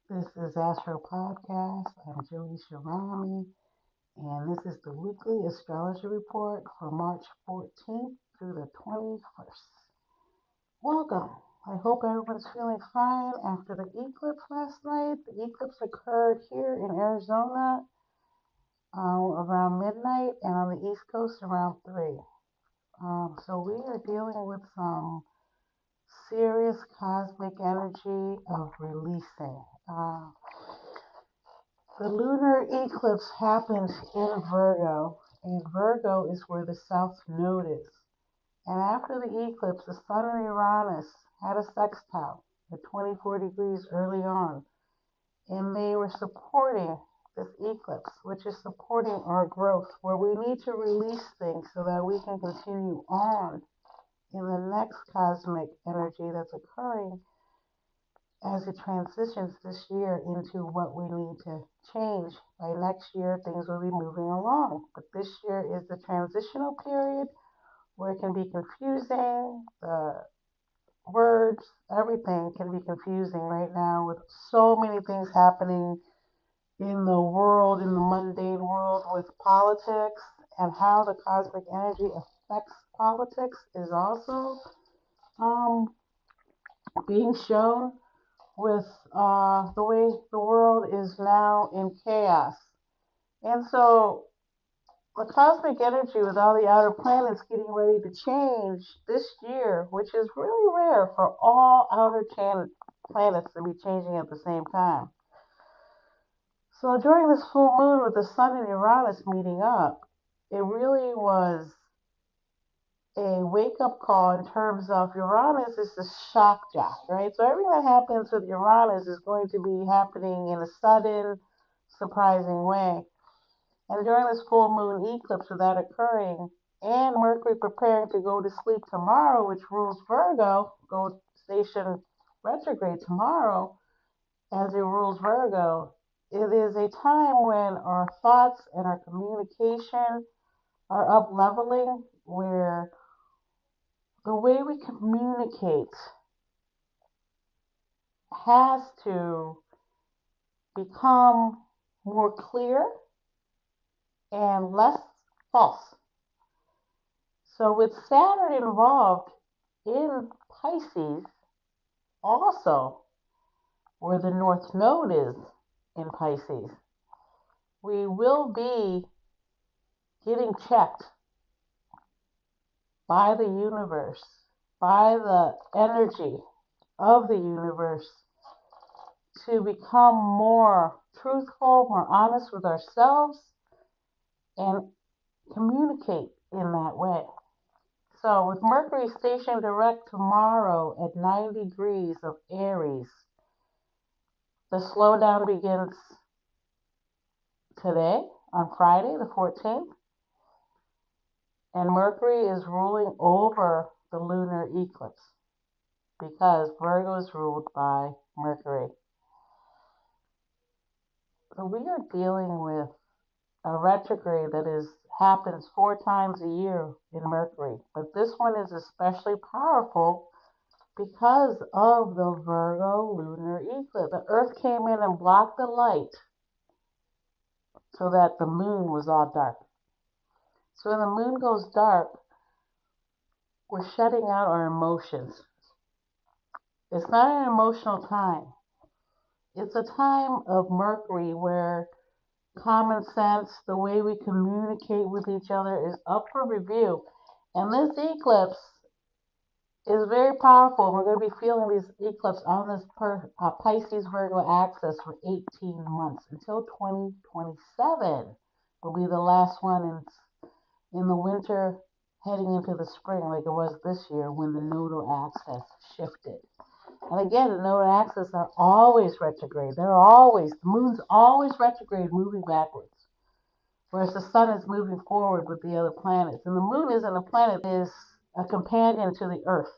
This is Astro Podcast. I'm Joey Shirami, and this is the weekly astrology report for March 14th through the 21st. Welcome. I hope everyone's feeling fine after the eclipse last night. The eclipse occurred here in Arizona around midnight and on the East Coast around 3. So we are dealing with some serious cosmic energy of releasing. The lunar eclipse happened in Virgo, and Virgo is where the South Node is. And after the eclipse, the Sun and Uranus had a sextile at 24 degrees early on, and they were supporting this eclipse, which is supporting our growth, where we need to release things so that we can continue on in the next cosmic energy that's occurring as it transitions this year into what we need to change. By next year, things will be moving along. But this year is the transitional period where it can be confusing. The words, everything can be confusing right now with so many things happening in the world, in the mundane world with politics, and how the cosmic energy affects politics is also um, being shown with the way the world is now in chaos. And so the cosmic energy with all the outer planets getting ready to change this year, which is really rare for all outer planets to be changing at the same time. So during this full moon with the Sun and Uranus meeting up, it really was a wake-up call in terms of Uranus is the shock jock, right? So everything that happens with Uranus is going to be happening in a sudden, surprising way. And during this full moon eclipse with that occurring, and Mercury preparing to go to sleep tomorrow, which rules Virgo, go station retrograde tomorrow, as it rules Virgo, it is a time when our thoughts and our communication are up leveling, where the way we communicate has to become more clear and less false. So, with Saturn involved in Pisces, also where the North Node is in Pisces, we will be getting checked by the universe, by the energy of the universe, to become more truthful, more honest with ourselves, and communicate in that way. So, with Mercury stationed direct tomorrow at 9 degrees of Aries, the slowdown begins today on Friday, the 14th, and Mercury is ruling over the lunar eclipse because Virgo is ruled by Mercury. So we are dealing with a retrograde that happens 4 times a year in Mercury, but this one is especially powerful because of the Virgo lunar eclipse. The Earth came in and blocked the light so that the moon was all dark. So when the moon goes dark, we're shutting out our emotions. It's not an emotional time. It's a time of Mercury where common sense, the way we communicate with each other is up for review. And this eclipse is very powerful. We're going to be feeling these eclipses on this Pisces Virgo axis for 18 months until 2027 will be the last one in the winter heading into the spring, like it was this year when the nodal axis shifted. And again, the nodal axis are always retrograde. The moon's always retrograde, moving backwards. Whereas the sun is moving forward with the other planets. And the moon isn't a planet, it is a companion to the earth.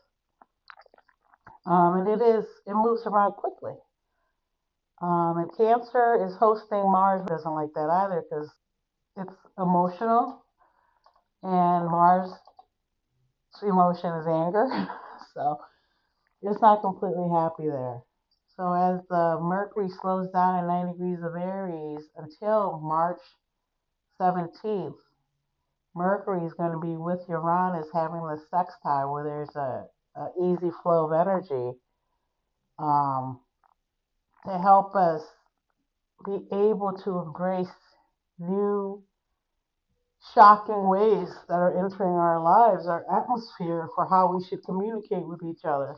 And it moves around quickly. And Cancer is hosting Mars, doesn't like that either because it's emotional, and Mars' emotion is anger. So it's not completely happy there. So as the Mercury slows down in 9 degrees of Aries until March 17th. Mercury is going to be with Uranus having the sextile where there's a easy flow of energy um, to help us be able to embrace new shocking ways that are entering our lives, our atmosphere for how we should communicate with each other.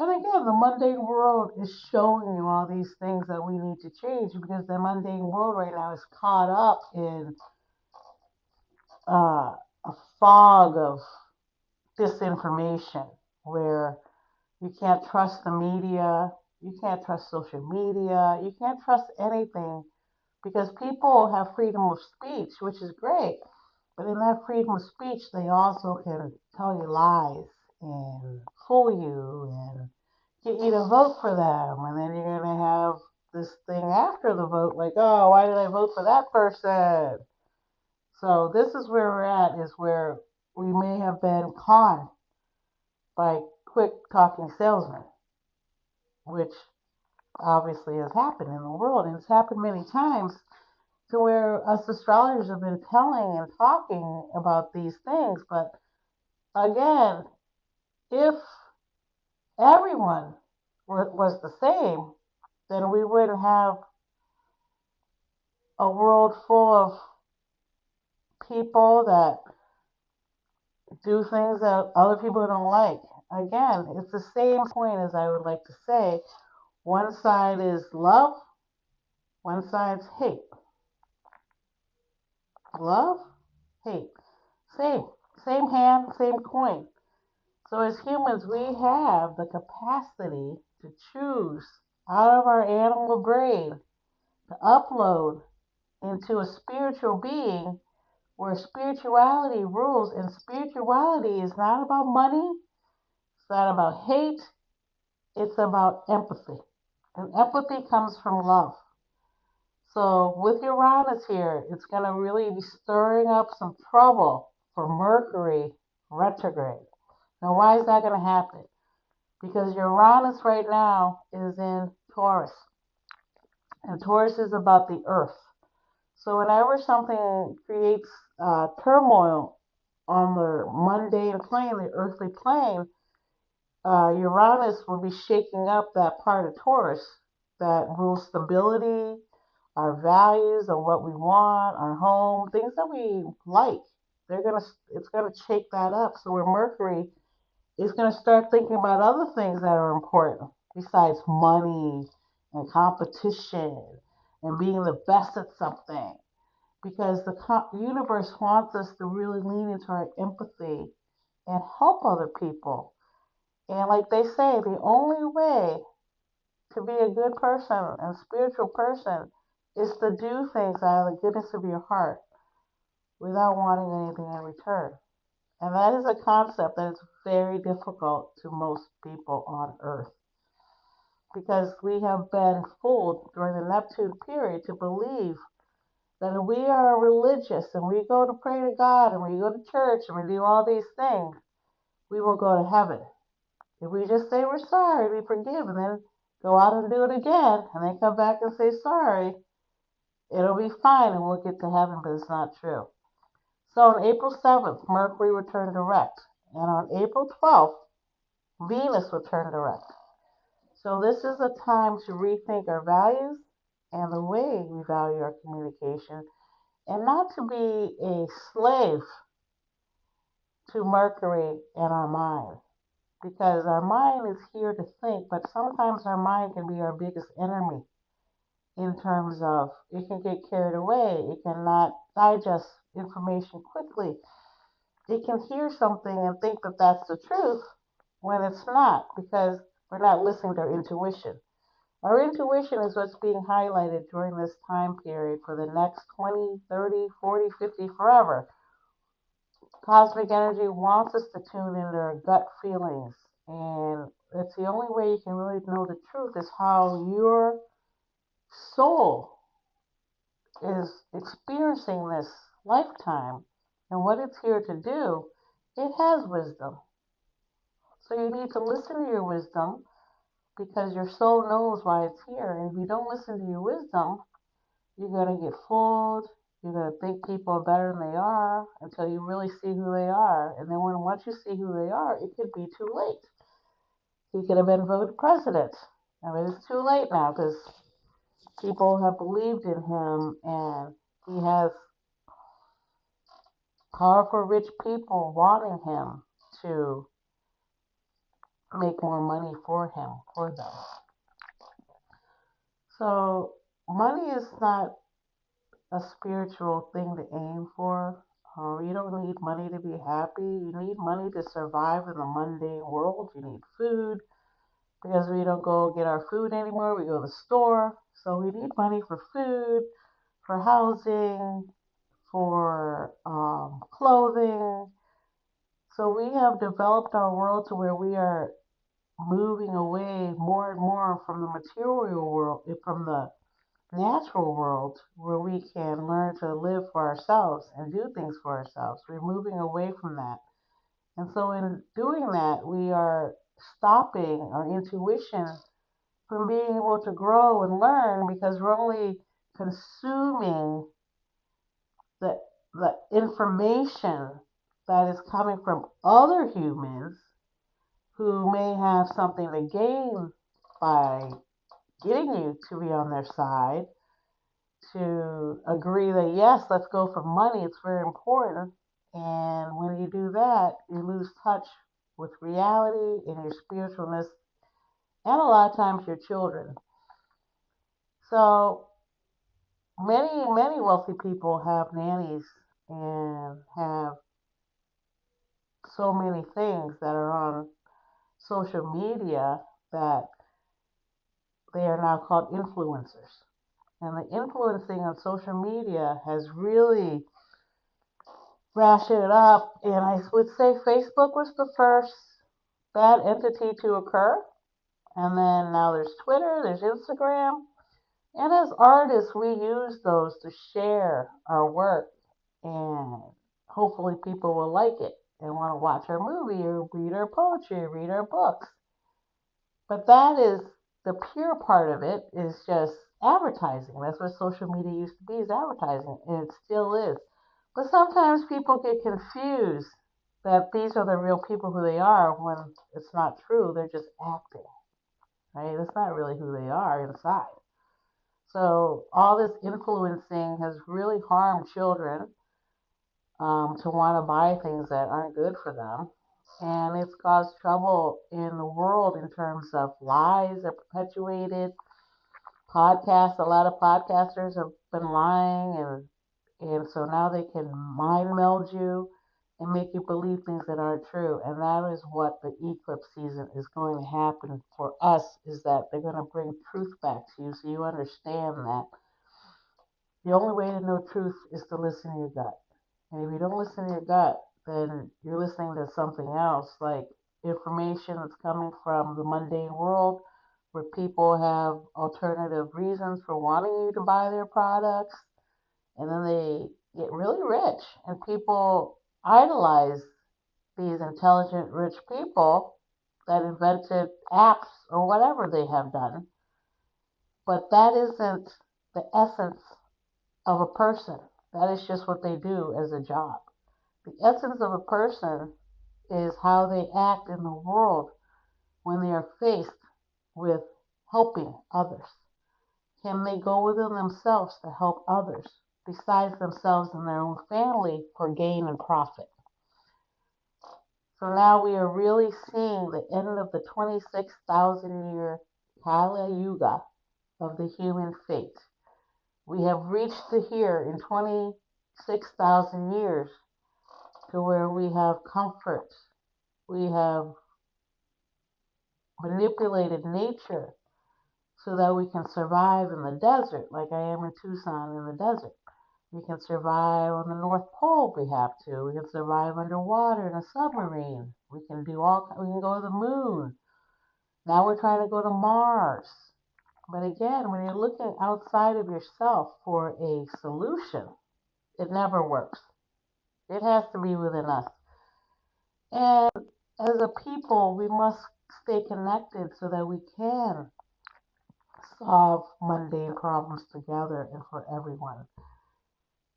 And again, the mundane world is showing you all these things that we need to change because the mundane world right now is caught up in a fog of disinformation where you can't trust the media, you can't trust social media, you can't trust anything because people have freedom of speech, which is great. But in that freedom of speech, they also can tell you lies and fool you and get you to vote for them. And then you're going to have this thing after the vote, like, oh, why did I vote for that person? So this is where we're at, is where we may have been conned by quick talking salesmen, which obviously has happened in the world. And it's happened many times to where us astrologers have been telling and talking about these things. But again, if everyone was the same, then we wouldn't have a world full of people that do things that other people don't like. Again, it's the same point as I would like to say. One side is love, one side's hate. Love, hate. Same. Same hand, same coin. So as humans, we have the capacity to choose out of our animal brain to upload into a spiritual being where spirituality rules. And spirituality is not about money, it's not about hate, it's about empathy. And empathy comes from love. So with Uranus here, it's going to really be stirring up some trouble for Mercury retrograde. Now, why is that going to happen? Because Uranus right now is in Taurus. And Taurus is about the earth. So whenever something creates turmoil on the mundane plane, the earthly plane, Uranus will be shaking up that part of Taurus that rules stability, our values of what we want, our home, things that we like. It's gonna shake that up. So where Mercury is gonna start thinking about other things that are important besides money and competition and being the best at something. Because the universe wants us to really lean into our empathy and help other people. And like they say, the only way to be a good person and spiritual person is to do things out of the goodness of your heart without wanting anything in return. And that is a concept that is very difficult to most people on earth because we have been fooled during the Neptune period to believe that if we are religious and we go to pray to God and we go to church and we do all these things, we will go to heaven. If we just say we're sorry, we forgive, and then go out and do it again, and then come back and say sorry, it'll be fine and we'll get to heaven, but it's not true. So on April 7th, Mercury returned direct, and on April 12th, Venus returned direct. So this is a time to rethink our values and the way we value our communication, and not to be a slave to Mercury and our mind. Because our mind is here to think, but sometimes our mind can be our biggest enemy in terms of it can get carried away, it cannot digest information quickly. It can hear something and think that that's the truth when it's not, because we're not listening to our intuition. Our intuition is what's being highlighted during this time period for the next 20, 30, 40, 50, forever. Cosmic energy wants us to tune into our gut feelings. And it's the only way you can really know the truth is how your soul is experiencing this lifetime and what it's here to do. It has wisdom. So you need to listen to your wisdom because your soul knows why it's here. And if you don't listen to your wisdom, you're going to get fooled. You're going to think people are better than they are until you really see who they are. And then once you see who they are, it could be too late. He could have been voted president. I mean, it's too late now because people have believed in him, and he has powerful, rich people wanting him to make more money for them. So money is not a spiritual thing to aim for. You don't need money to be happy. You need money to survive in the mundane world. You need food because we don't go get our food anymore. We go to the store. So we need money for food, for housing, for clothing. So we have developed our world to where we are moving away more and more from the material world, from the natural world, where we can learn to live for ourselves and do things for ourselves. We're moving away from that. And so in doing that, we are stopping our intuition from being able to grow and learn because we're only consuming the, the information that is coming from other humans who may have something to gain by getting you to be on their side, to agree that yes, let's go for money, it's very important. And when you do that, you lose touch with reality and your spiritualness, and a lot of times your children. So many wealthy people have nannies and have so many things that are on social media that they are now called influencers. And the influencing on social media has really ratcheted up. And I would say Facebook was the first bad entity to occur. And then now there's Twitter, there's Instagram. And as artists, we use those to share our work. And hopefully people will like it and want to watch our movie or read our poetry, read our books. But that is the pure part of it is just advertising. That's what social media used to be, is advertising, and it still is. But sometimes people get confused that these are the real people who they are when it's not true. They're just acting, right? That's not really who they are inside. So all this influencing has really harmed children to want to buy things that aren't good for them. And it's caused trouble in the world in terms of lies are perpetuated. Podcasts, a lot of podcasters have been lying, and so now they can mind meld you and make you believe things that aren't true. And that is what the eclipse season is going to happen for us, is that they're going to bring truth back to you so you understand that the only way to know truth is to listen to your gut. And if you don't listen to your gut, then you're listening to something else, like information that's coming from the mundane world, where people have alternative reasons for wanting you to buy their products, and then they get really rich, and people idolize these intelligent, rich people that invented apps or whatever they have done. But that isn't the essence of a person. That is just what they do as a job. The essence of a person is how they act in the world when they are faced with helping others. Can they go within themselves to help others besides themselves and their own family for gain and profit? So now we are really seeing the end of the 26,000 year Kali Yuga of the human fate. We have reached to here in 26,000 years to where we have comfort. We have manipulated nature so that we can survive in the desert, like I am in Tucson in the desert. We can survive on the North Pole if we have to. We can survive underwater in a submarine. We can go to the moon. Now we're trying to go to Mars. But again, when you're looking outside of yourself for a solution, it never works. It has to be within us. And as a people, we must stay connected so that we can solve mundane problems together and for everyone.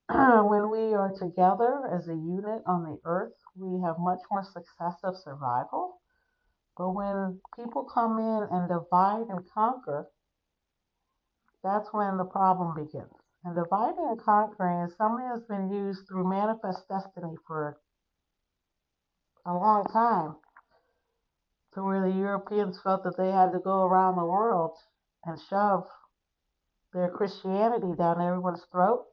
When we are together as a unit on the earth, we have much more success of survival. But when people come in and divide and conquer, that's when the problem begins. And dividing and conquering is something that's been used through manifest destiny for a long time, to where the Europeans felt that they had to go around the world and shove their Christianity down everyone's throat.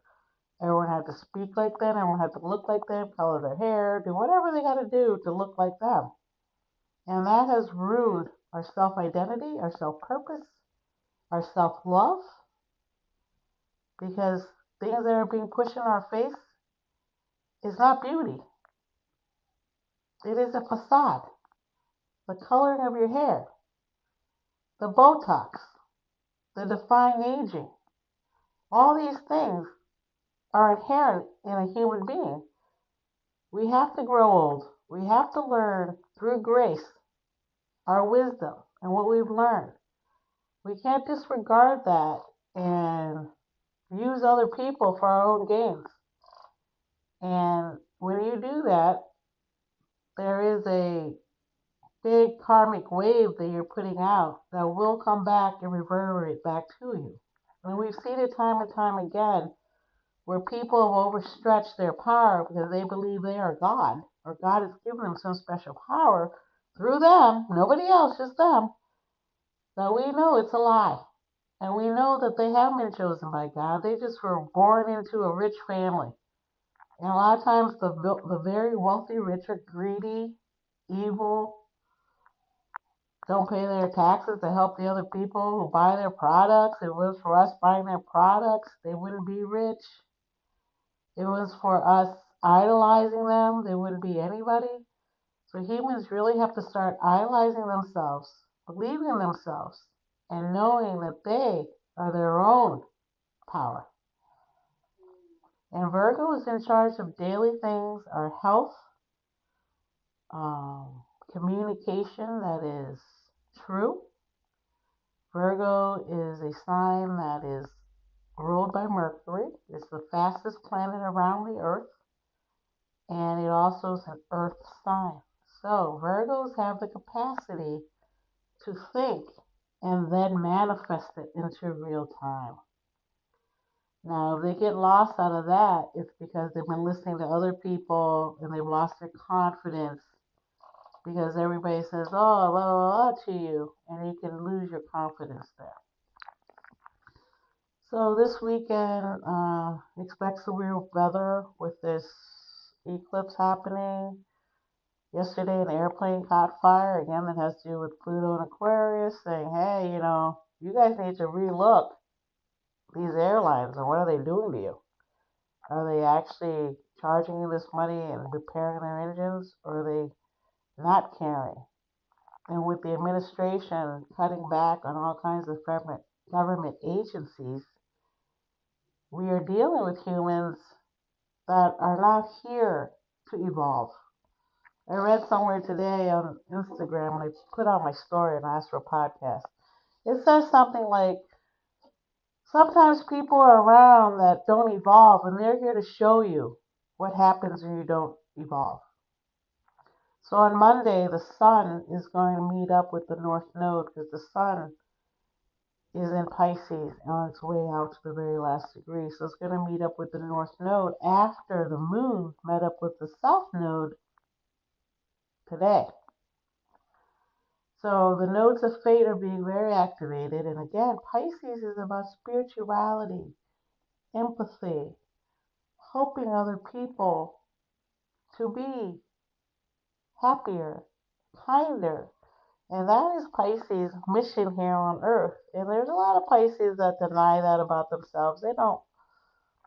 Everyone had to speak like them, everyone had to look like them, color their hair, do whatever they got to do to look like them. And that has ruined our self-identity, our self-purpose, our self-love, because things that are being pushed in our face is not beauty. It is a facade. The coloring of your hair, the Botox, the defying aging, all these things are inherent in a human being. We have to grow old. We have to learn through grace our wisdom and what we've learned. We can't disregard that and use other people for our own gains. And when you do that, there is a big karmic wave that you're putting out that will come back and reverberate back to you. And we've seen it time and time again where people have overstretched their power because they believe they are God, or God has given them some special power through them, nobody else, just them, that we know it's a lie. And we know that they haven't been chosen by God. They just were born into a rich family. And a lot of times the very wealthy rich are greedy, evil, don't pay their taxes to help the other people who buy their products. If it was for us buying their products, they wouldn't be rich. If it was for us idolizing them, they wouldn't be anybody. So humans really have to start idolizing themselves, believing in themselves, and knowing that they are their own power. And Virgo is in charge of daily things, our health, communication that is true. Virgo is a sign that is ruled by Mercury. It's the fastest planet around the Earth, and it also is an Earth sign. So Virgos have the capacity to think and then manifest it into real time. Now, if they get lost out of that, it's because they've been listening to other people and they've lost their confidence because everybody says, oh, blah, blah, blah to you, and you can lose your confidence there. So this weekend, expect some real weather with this eclipse happening. Yesterday, an airplane caught fire. Again, that has to do with Pluto and Aquarius, saying, hey, you guys need to relook these airlines and what are they doing to you? Are they actually charging you this money and repairing their engines, or are they not caring? And with the administration cutting back on all kinds of government agencies, we are dealing with humans that are not here to evolve. I read somewhere today on Instagram, and I put on my story and asked for a podcast. It says something like, sometimes people are around that don't evolve, and they're here to show you what happens when you don't evolve. So on Monday, the sun is going to meet up with the North Node because the sun is in Pisces on its way out to the very last degree. So it's going to meet up with the North Node after the moon met up with the South Node today. So the nodes of fate are being very activated. And again, Pisces is about spirituality, empathy, helping other people to be happier, kinder. And that is Pisces' mission here on Earth. And there's a lot of Pisces that deny that about themselves. They don't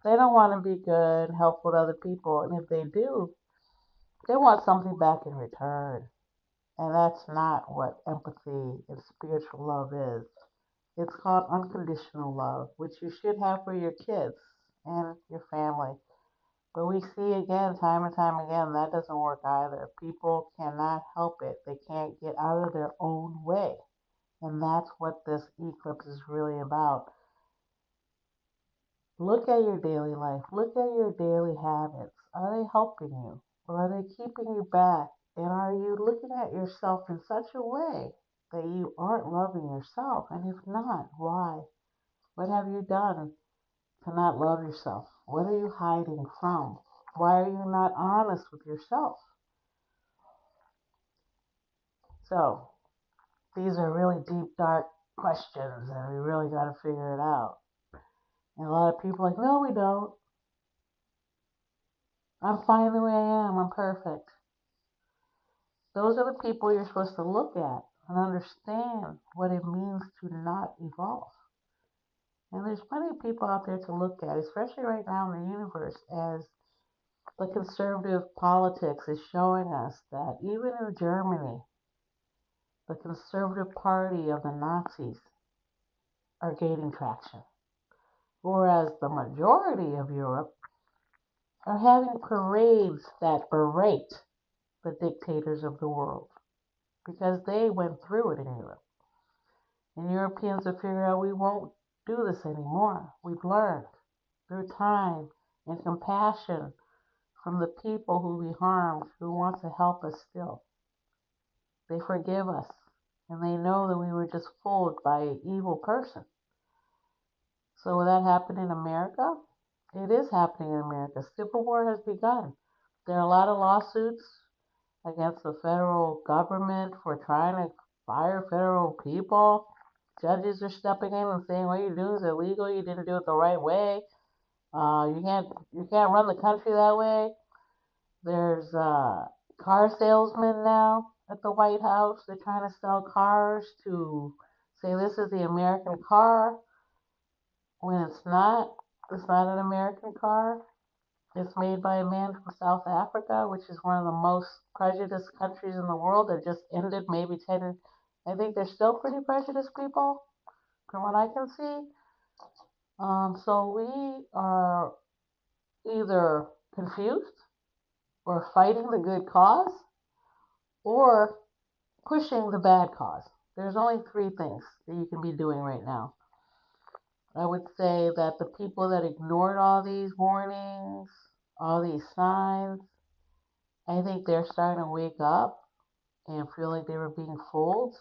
want to be good and help with other people. And if they do, they want something back in return. And that's not what empathy and spiritual love is. It's called unconditional love, which you should have for your kids and your family. But we see again, time and time again, that doesn't work either. People cannot help it. They can't get out of their own way. And that's what this eclipse is really about. Look at your daily life. Look at your daily habits. Are they helping you? Or are they keeping you back? And are you looking at yourself in such a way that you aren't loving yourself? And if not, why? What have you done to not love yourself? What are you hiding from? Why are you not honest with yourself? So, these are really deep, dark questions, and we really got to figure it out. And a lot of people are like, no, we don't. I'm fine the way I am. I'm perfect. Those are the people you're supposed to look at and understand what it means to not evolve. And there's plenty of people out there to look at, especially right now in the universe, as the conservative politics is showing us that even in Germany, the conservative party of the Nazis are gaining traction, whereas the majority of Europe are having parades that berate the dictators of the world because they went through it in Europe. And Europeans have figured out we won't do this anymore. We've learned through time and compassion from the people who we harmed who want to help us still. They forgive us and they know that we were just fooled by an evil person. So will that happen in America? It is happening in America. Civil war has begun. There are a lot of lawsuits against the federal government for trying to fire federal people. Judges are stepping in and saying what you're doing is illegal. You didn't do it the right way. You can't run the country that way. There's car salesmen now at the White House. They're trying to sell cars to say this is the American car when it's not. It's not an American car. It's made by a man from South Africa, which is one of the most prejudiced countries in the world that just ended maybe 10. I think they're still pretty prejudiced people, from what I can see. So we are either confused or fighting the good cause or pushing the bad cause. There's only three things that you can be doing right now. I would say that the people that ignored all these warnings, all these signs, I think they're starting to wake up and feel like they were being fooled.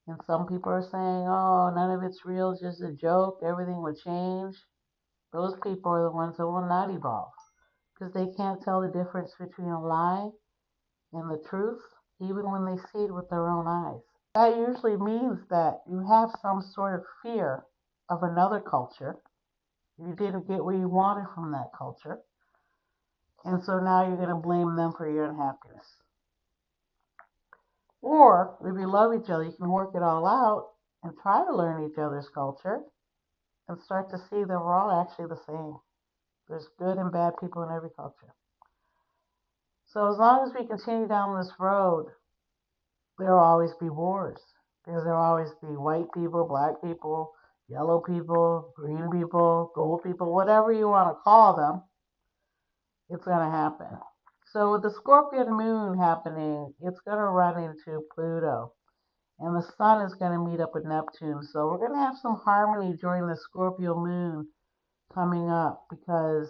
And some people are saying, oh, none of it's real, it's just a joke, everything will change. Those people are the ones that will not evolve because they can't tell the difference between a lie and the truth, even when they see it with their own eyes. That usually means that you have some sort of fear of another culture. You didn't get what you wanted from that culture. And so now you're going to blame them for your unhappiness. Or if you love each other, you can work it all out and try to learn each other's culture and start to see that we're all actually the same. There's good and bad people in every culture. So as long as we continue down this road, there will always be wars. Because there will always be white people, black people, yellow people, green people, gold people, whatever you want to call them, it's going to happen. So with the Scorpion moon happening, it's going to run into Pluto. And the sun is going to meet up with Neptune. So we're going to have some harmony during the Scorpio moon coming up because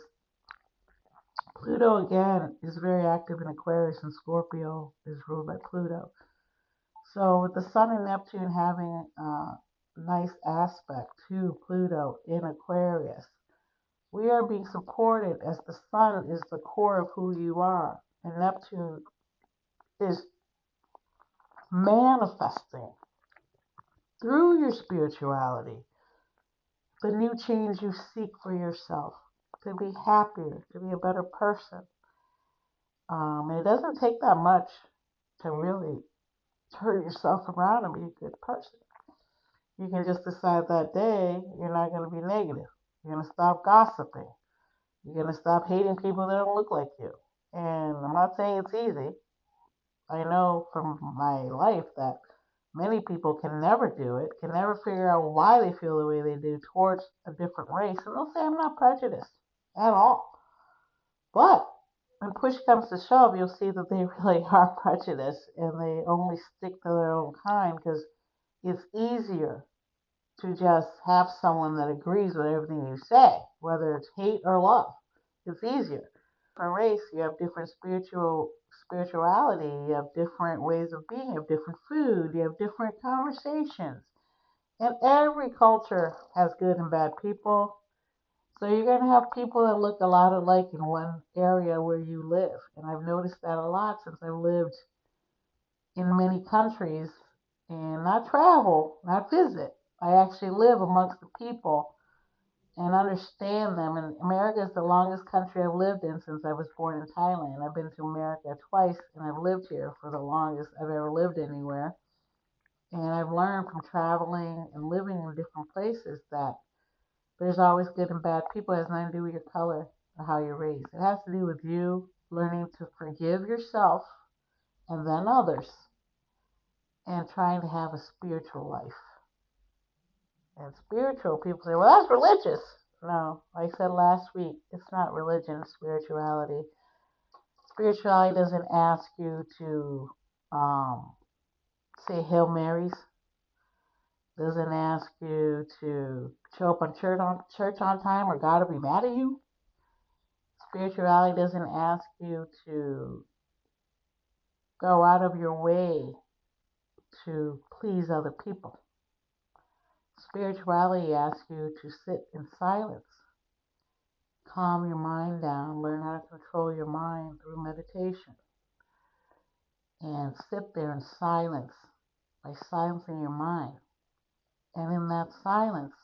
Pluto, again, is very active in Aquarius and Scorpio is ruled by Pluto. So with the sun and Neptune having a nice aspect to Pluto in Aquarius, we are being supported as the sun is the core of who you are. And Neptune is manifesting through your spirituality the new change you seek for yourself, to be happier, to be a better person. And it doesn't take that much to really turn yourself around and be a good person. You can just decide that day you're not going to be negative. You're going to stop gossiping. You're going to stop hating people that don't look like you. And I'm not saying it's easy. I know from my life that many people can never do it, can never figure out why they feel the way they do towards a different race. And they'll say, I'm not prejudiced at all. But when push comes to shove, you'll see that they really are prejudiced and they only stick to their own kind because it's easier to just have someone that agrees with everything you say, whether it's hate or love. It's easier. Different race, you have different spirituality, you have different ways of being, you have different food, you have different conversations. And every culture has good and bad people. So you're going to have people that look a lot alike in one area where you live. And I've noticed that a lot since I've lived in many countries and not travel, not visit. I actually live amongst the people and understand them. And America is the longest country I've lived in since I was born in Thailand. I've been to America twice and I've lived here for the longest I've ever lived anywhere. And I've learned from traveling and living in different places that there's always good and bad people. It has nothing to do with your color or how you're raised. It has to do with you learning to forgive yourself and then others and trying to have a spiritual life. And spiritual people say, well, that's religious. No, like I said last week, it's not religion, it's spirituality. Spirituality doesn't ask you to say Hail Marys, doesn't ask you to show up on church on time or God will be mad at you. Spirituality doesn't ask you to go out of your way to please other people. Spirituality asks you to sit in silence, calm your mind down, learn how to control your mind through meditation, and sit there in silence by silencing your mind. And in that silence,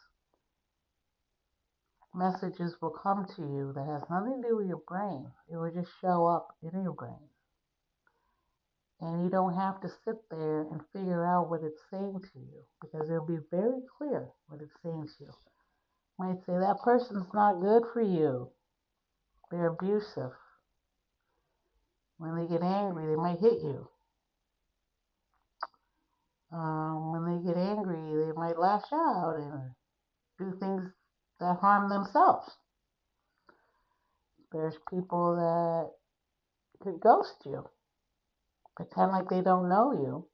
messages will come to you that has nothing to do with your brain. It will just show up in your brain. And you don't have to sit there and figure out what it's saying to you because it'll be very clear what it's saying to you. It might say that person's not good for you. They're abusive. When they get angry, they might hit you. When they get angry, they might lash out and do things that harm themselves. There's people that could ghost you, pretend like they don't know you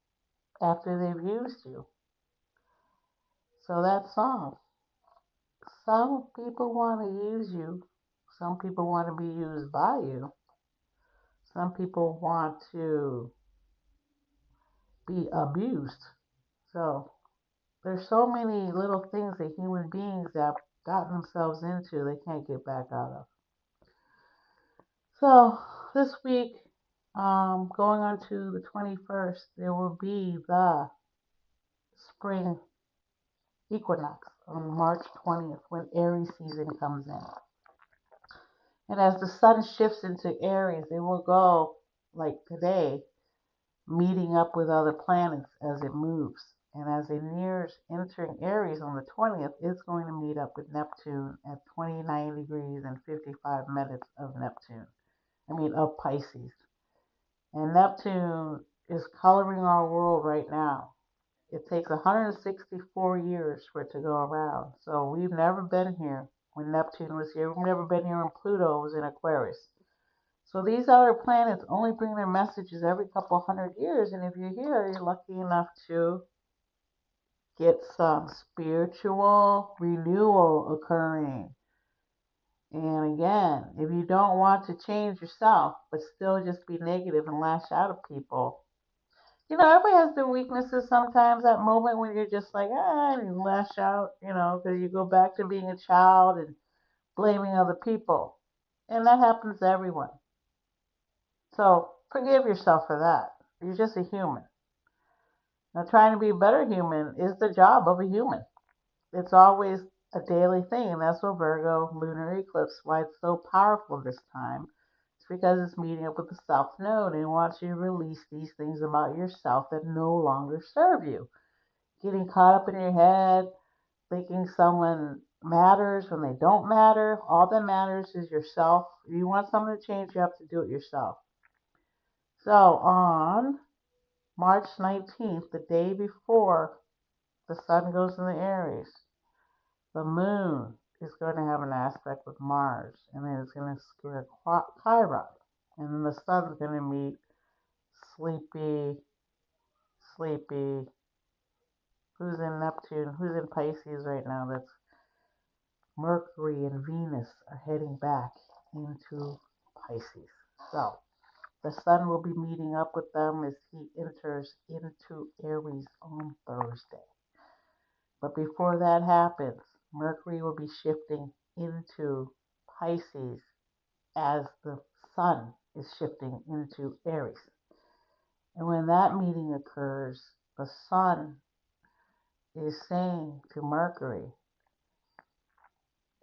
after they've used you. So that song, some people want to use you, some people want to be used by you, some people want to be abused. So there's so many little things that human beings have gotten themselves into they can't get back out of. So this week, going on to the 21st, there will be the spring equinox on March 20th when Aries season comes in. And as the sun shifts into Aries, it will go like today, meeting up with other planets as it moves. And as it nears entering Aries on the 20th, it's going to meet up with Neptune at 29 degrees and 55 minutes of Neptune. Of Pisces. And Neptune is coloring our world right now. It takes 164 years for it to go around. So we've never been here when Neptune was here. We've never been here when Pluto was in Aquarius. So these other planets only bring their messages every couple hundred years. And if you're here, you're lucky enough to get some spiritual renewal occurring. And again, if you don't want to change yourself, but still just be negative and lash out at people, everybody has their weaknesses sometimes, that moment when you're just like, and you lash out, because you go back to being a child and blaming other people. And that happens to everyone. So forgive yourself for that. You're just a human. Now, trying to be a better human is the job of a human. It's always a daily thing, and that's what Virgo lunar eclipse, why it's so powerful this time. It's because it's meeting up with the South Node and it wants you to release these things about yourself that no longer serve you. Getting caught up in your head, thinking someone matters when they don't matter. All that matters is yourself. If you want someone to change, you have to do it yourself. So on March 19th, the day before the sun goes into Aries, the moon is going to have an aspect with Mars, and then it's going to square sun's going to meet sleepy, who's in Neptune, who's in Pisces right now. That's Mercury and Venus are heading back into Pisces. So the sun will be meeting up with them as he enters into Aries on Thursday. But before that happens, Mercury will be shifting into Pisces as the sun is shifting into Aries. And when that meeting occurs, the sun is saying to Mercury,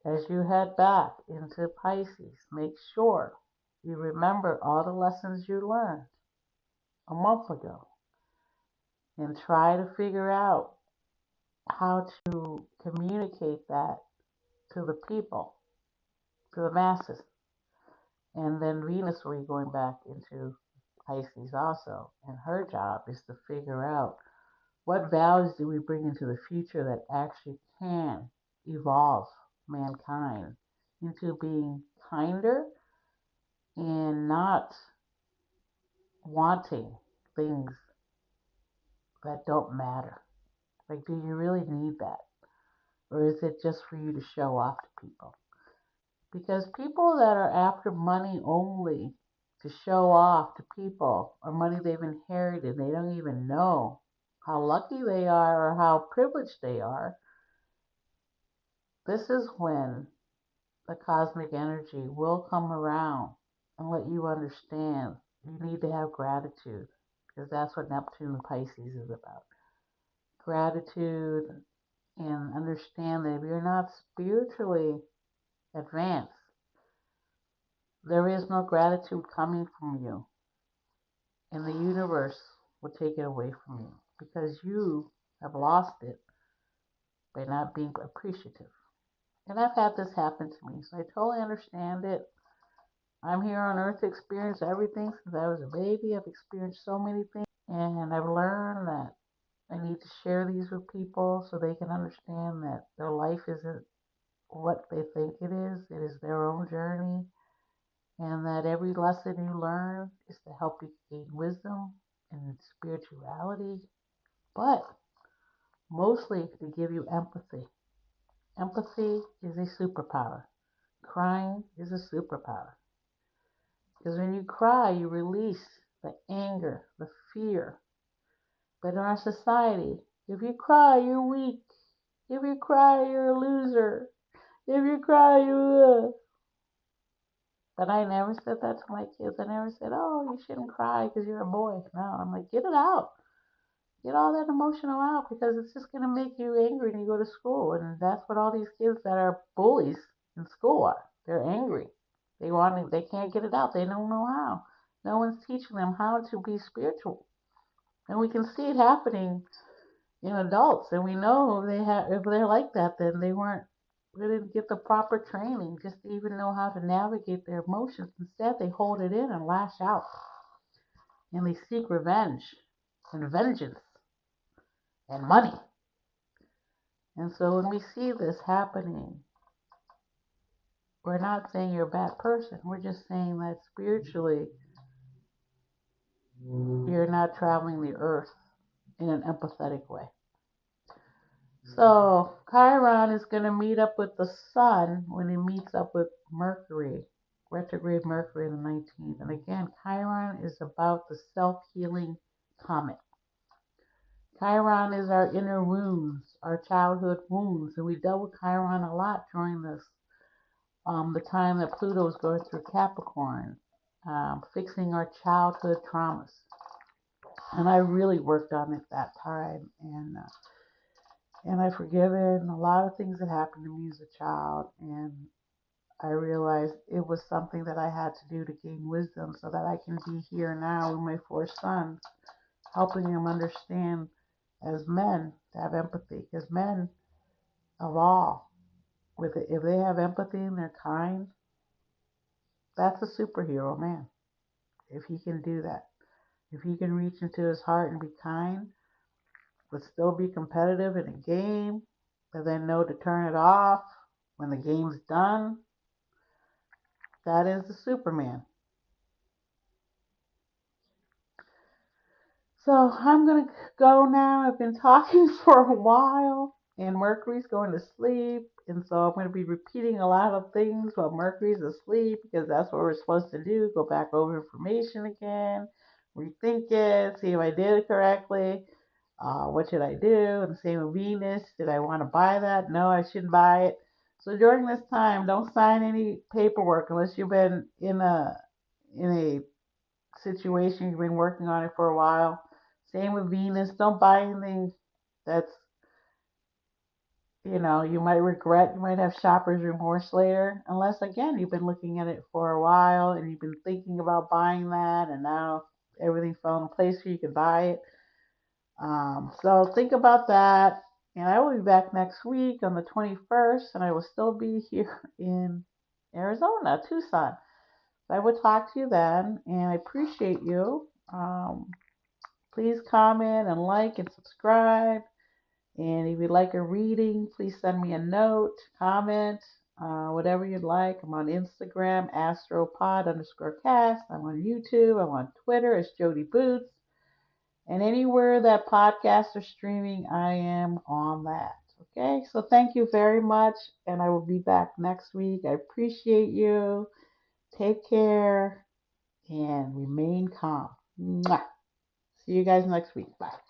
as you head back into Pisces, make sure you remember all the lessons you learned a month ago and try to figure out how to communicate that to the people, to the masses. And then Venus will be going back into Pisces also. And her job is to figure out what values do we bring into the future that actually can evolve mankind into being kinder and not wanting things that don't matter. Like, do you really need that? Or is it just for you to show off to people? Because people that are after money only to show off to people, or money they've inherited, they don't even know how lucky they are or how privileged they are. This is when the cosmic energy will come around and let you understand you need to have gratitude, because that's what Neptune and Pisces is about. Gratitude, and understand that if you're not spiritually advanced, there is no gratitude coming from you, and the universe will take it away from you because you have lost it by not being appreciative. And I've had this happen to me, so I totally understand it. I'm here on earth to experience everything since I was a baby. I've experienced so many things, and I've learned that I need to share these with people so they can understand that their life isn't what they think it is. It is their own journey, and that every lesson you learn is to help you gain wisdom and spirituality, but mostly to give you empathy. Empathy is a superpower. Crying is a superpower. Because when you cry, you release the anger, the fear. But in our society, if you cry, you're weak. If you cry, you're a loser. If you cry, you're... But I never said that to my kids. I never said, oh, you shouldn't cry because you're a boy. No, I'm like, get it out. Get all that emotional out, because it's just going to make you angry when you go to school. And that's what all these kids that are bullies in school are. They're angry. They can't get it out. They don't know how. No one's teaching them how to be spiritual. And we can see it happening in adults. And we know if they're like that, then they didn't get the proper training just to even know how to navigate their emotions. Instead, they hold it in and lash out. And they seek revenge and vengeance and money. And so when we see this happening, we're not saying you're a bad person. We're just saying that spiritually, you're not traveling the earth in an empathetic way. So Chiron is going to meet up with the sun when he meets up with Mercury, retrograde Mercury in the 19th. And again, Chiron is about the self-healing comet. Chiron is our inner wounds, our childhood wounds, and we dealt with Chiron a lot during this, the time that Pluto was going through Capricorn, fixing our childhood traumas. And I really worked on it that time, and I've forgiven a lot of things that happened to me as a child, and I realized it was something that I had to do to gain wisdom so that I can be here now with my 4 sons, helping them understand as men to have empathy, because men of all, if they have empathy and they're kind, that's a superhero man. If he can do that, if he can reach into his heart and be kind, but still be competitive in a game, but then know to turn it off when the game's done, that is the Superman. So I'm going to go now. I've been talking for a while, and Mercury's going to sleep. And so I'm going to be repeating a lot of things while Mercury's asleep because that's what we're supposed to do, go back over information again, rethink it, see if I did it correctly. What should I do? And same with Venus. Did I want to buy that? No, I shouldn't buy it. So during this time, don't sign any paperwork unless you've been in a situation, you've been working on it for a while. Same with Venus. Don't buy anything that's, you might regret. You might have shopper's remorse later. Unless, again, you've been looking at it for a while and you've been thinking about buying that and now everything fell in place for you can buy it. So think about that. And I will be back next week on the 21st and I will still be here in Arizona, Tucson. So I will talk to you then and I appreciate you. Please comment and like and subscribe. And if you'd like a reading, please send me a note, comment, whatever you'd like. I'm on Instagram, astropod_cast. I'm on YouTube. I'm on Twitter as Jody Boots. And anywhere that podcasts are streaming, I am on that. Okay, so thank you very much. And I will be back next week. I appreciate you. Take care and remain calm. Mwah. See you guys next week. Bye.